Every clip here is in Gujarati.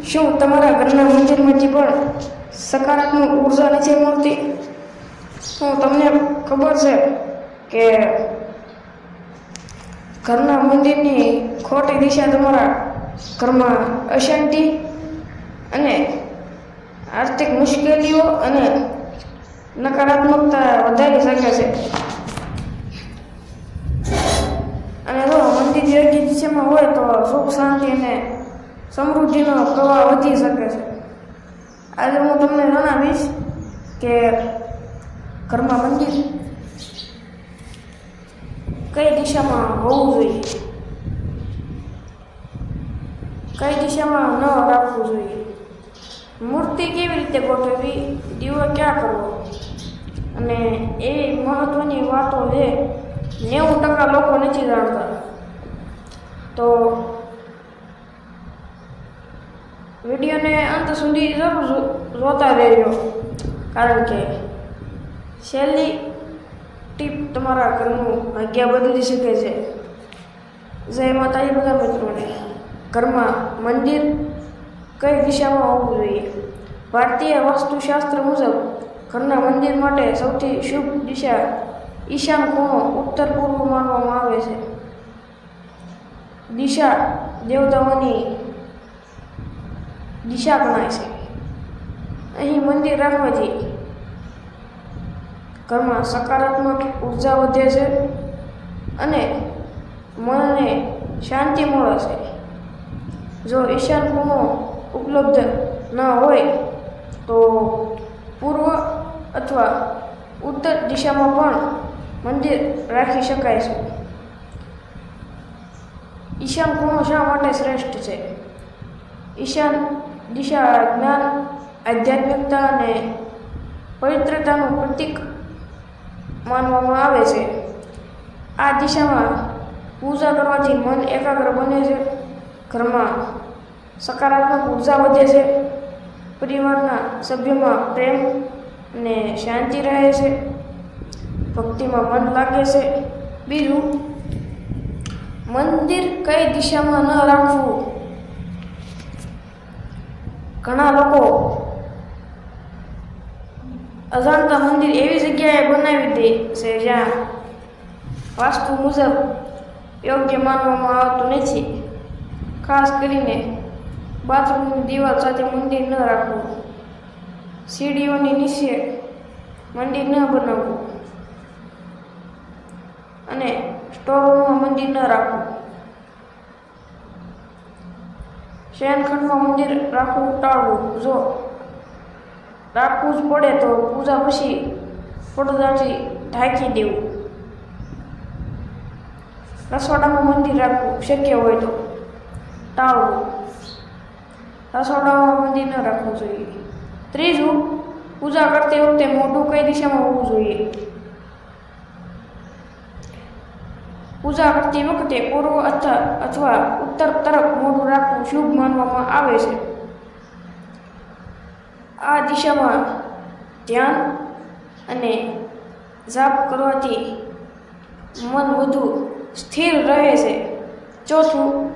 શું તમારા ઘરના મંદિરમાંથી પણ સકારાત્મક ઉર્જા નથી મળતી? શું તમને ખબર છે કે ઘરના મંદિરની ખોટી દિશા તમારા ઘરમાં અશાંતિ અને આર્થિક મુશ્કેલીઓ અને નકારાત્મકતા વધારી શકે છે? અને જો મંદિર યોગ્ય દિશામાં હોય તો સુખ શાંતિ અને સમૃદ્ધિનો પ્રવાહ વધી શકે છે. આજે હું તમને જણાવીશ કે ઘરમાં મંદિર કઈ દિશામાં હોવું જોઈએ, કઈ દિશામાં ન રાખવું જોઈએ, મૂર્તિ કેવી રીતે ગોઠવવી, દીવો ક્યાં કરવો, અને એ મહત્વની વાતો છે 90% લોકો નથી જાણતા. તો વિડીયોને અંત સુધી જરૂર જોતા રહેજો, કારણ કે છેલ્લી ટીપ તમારા ઘરનું ભાગ્ય બદલી શકે છે. જય માતાજી બધા મિત્રોને. ઘરમાં મંદિર કઈ દિશામાં હોવું જોઈએ? ભારતીય વાસ્તુશાસ્ત્ર મુજબ ઘરના મંદિર માટે સૌથી શુભ દિશા ઈશાન ખૂણો ઉત્તર પૂર્વ માનવામાં આવે છે. દિશા દેવતાઓની દિશા ગણાય છે. અહીં મંદિર રાખવાથી ઘરમાં સકારાત્મક ઉર્જા વધે છે અને મનને શાંતિ મળે છે. જો ઈશાન ખૂણો ઉપલબ્ધ ન હોય તો પૂર્વ અથવા ઉત્તર દિશામાં પણ મંદિર રાખી શકાય છે. ઈશાન ખૂણો શા માટે શ્રેષ્ઠ છે? ઈશાન દિશા જ્ઞાન, આધ્યાત્મિકતા અને પવિત્રતાનું પ્રતીક માનવામાં આવે છે. આ દિશામાં પૂજા કરવાથી મન એકાગ્ર બને છે, ઘરમાં સકારાત્મક ઉર્જા વધે છે, પરિવારના સભ્યોમાં પ્રેમ અને શાંતિ રહે છે, ભક્તિમાં મન લાગે છે. બીજું, મંદિર કઈ દિશામાં ન રાખવું? ઘણા લોકો અજાણતા મંદિર એવી જગ્યાએ બનાવી દે છે જ્યાં વાસ્તુ મુજબ યોગ્ય માનવામાં આવતું નથી. ખાસ કરીને બાથરૂમની દિવાલ સાથે મંદિર ન રાખવું, સીડીઓની નીચે મંદિર ન બનાવવું અને સ્ટોરરૂમમાં મંદિર ન રાખવું. શયનખંડમાં મંદિર રાખવું ટાળવું. જો રાખવું જ પડે તો પૂજા પછી પડદાથી ઢાંકી દેવું. રસોડામાં મંદિર રાખવું શક્ય હોય તો ટાળવું. રસોડામાં મંદિર ન રાખવું જોઈએ. ત્રીજું, પૂજા કરતી વખતે મોઢું કઈ દિશામાં હોવું જોઈએ? પૂજા કરતી વખતે પૂર્વ અથવા ઉત્તર તરફ મોઢું રાખવું શુભ માનવામાં આવે છે. આ દિશામાં ધ્યાન અને જાપ કરવાથી મન વધુ સ્થિર રહે છે. ચોથું,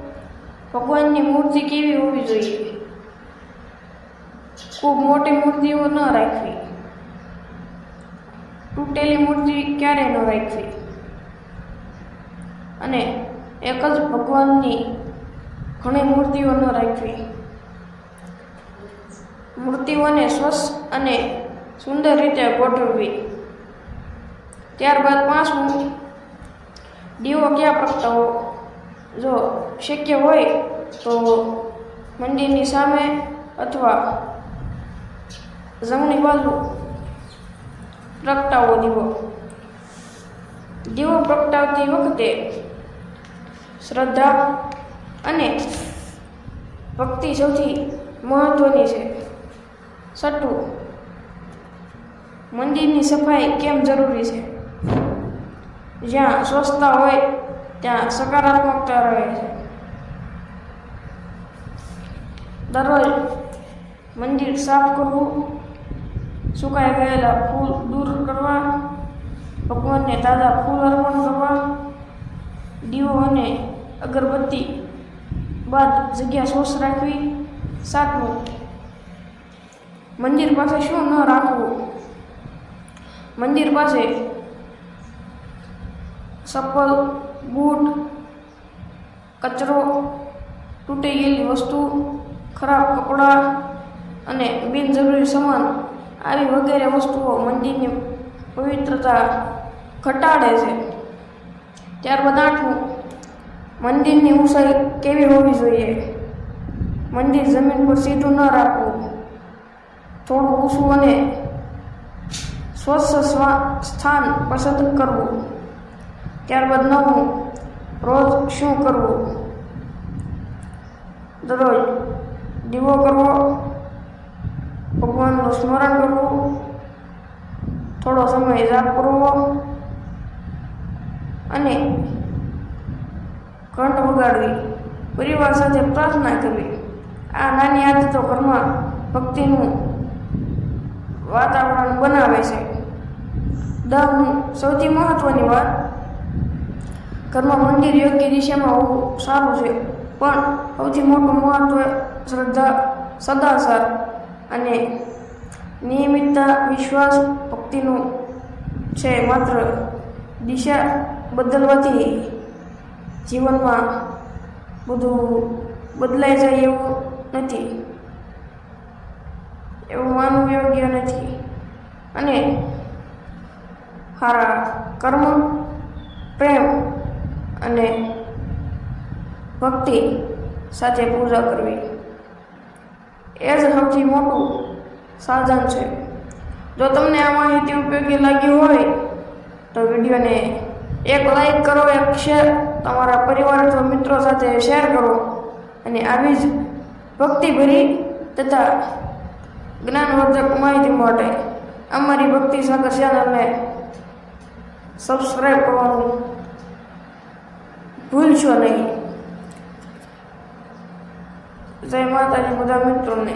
ભગવાનની મૂર્તિ કેવી હોવી જોઈએ? ખૂબ મોટી મૂર્તિઓ ન રાખવી. તૂટેલી મૂર્તિ ક્યારેય ન રાખવી અને એક જ ભગવાનની ઘણી મૂર્તિઓ ન રાખવી. મૂર્તિઓને સ્વચ્છ અને સુંદર રીતે ગોઠવવી. ત્યારબાદ પાંચમું, દીવો ક્યાં પ્રગટાવવો? જો શક્ય હોય તો મંદિરની સામે અથવા જમણી બાજુ પ્રગટાવવો દીવો. દીવો પ્રગટાવતી વખતે શ્રદ્ધા અને ભક્તિ સૌથી મહત્વની છે. છઠ્ઠું, મંદિરની સફાઈ કેમ જરૂરી છે? જ્યાં સ્વચ્છતા હોય ત્યાં સકારાત્મકતા રહે છે. દરરોજ મંદિર સાફ કરવું, સુકાઈ ગયેલા ફૂલ દૂર કરવા, ભગવાનને તાજા ફૂલ અર્પણ કરવા, દીવો અને અગરબત્તી બાદ જગ્યા સ્વચ્છ રાખવી, સાતમું, મંદિર પાસે શું ન રાખવું? મંદિર પાસે ચપ્પલ, બૂટ, કચરો, તૂટી ગયેલી વસ્તુ, ખરાબ કપડાં અને બિનજરૂરી સામાન આવી વગેરે વસ્તુઓ મંદિરની પવિત્રતા ઘટાડે છે. ત્યારબાદ આઠમું, મંદિરની ઊંચાઈ કેવી હોવી જોઈએ? મંદિર જમીન પર સીધું ન રાખવું, થોડું ઊંચું અને સ્વચ્છ સ્થાન પસંદ કરવું. ત્યારબાદ નવમું, રોજ શું કરવું? દરરોજ દીવો કરવો, ભગવાનનું સ્મરણ કરવું, થોડો સમય જાપ કરવો અને ઘંટ વગાડવી, પરિવાર સાથે પ્રાર્થના કરવી. આ નાની આદતો ઘરમાં ભક્તિનું વાતાવરણ બનાવે છે. દસમું, સૌથી મહત્વની વાત, ઘરમાં મંદિર યોગ્ય દિશામાં હોવું સારું છે, પણ સૌથી મોટું મહત્વ શ્રદ્ધા, સદાચાર અને નિયમિતતા, વિશ્વાસ, ભક્તિનું છે. માત્ર દિશા બદલવાથી જીવનમાં બધું બદલાઈ જાય એવું નથી, એવું માનવું યોગ્ય નથી. અને સારા કર્મ, પ્રેમ અને ભક્તિ સાથે પૂજા કરવી એ જ સૌથી મોટું સાધન છે. જો તમને આ માહિતી ઉપયોગી લાગી હોય તો વિડીયોને એક લાઈક કરો, એક શેર, તમારા પરિવાર અથવા મિત્રો સાથે શેર કરો અને આવી જ ભક્તિભરી તથા જ્ઞાનવર્ધક માહિતી માટે અમારી ભક્તિ સાગર ચેનલને સબસ્ક્રાઈબ કરવાનું ભૂલશો નહીં. જય માતાજી બધા મિત્રોને.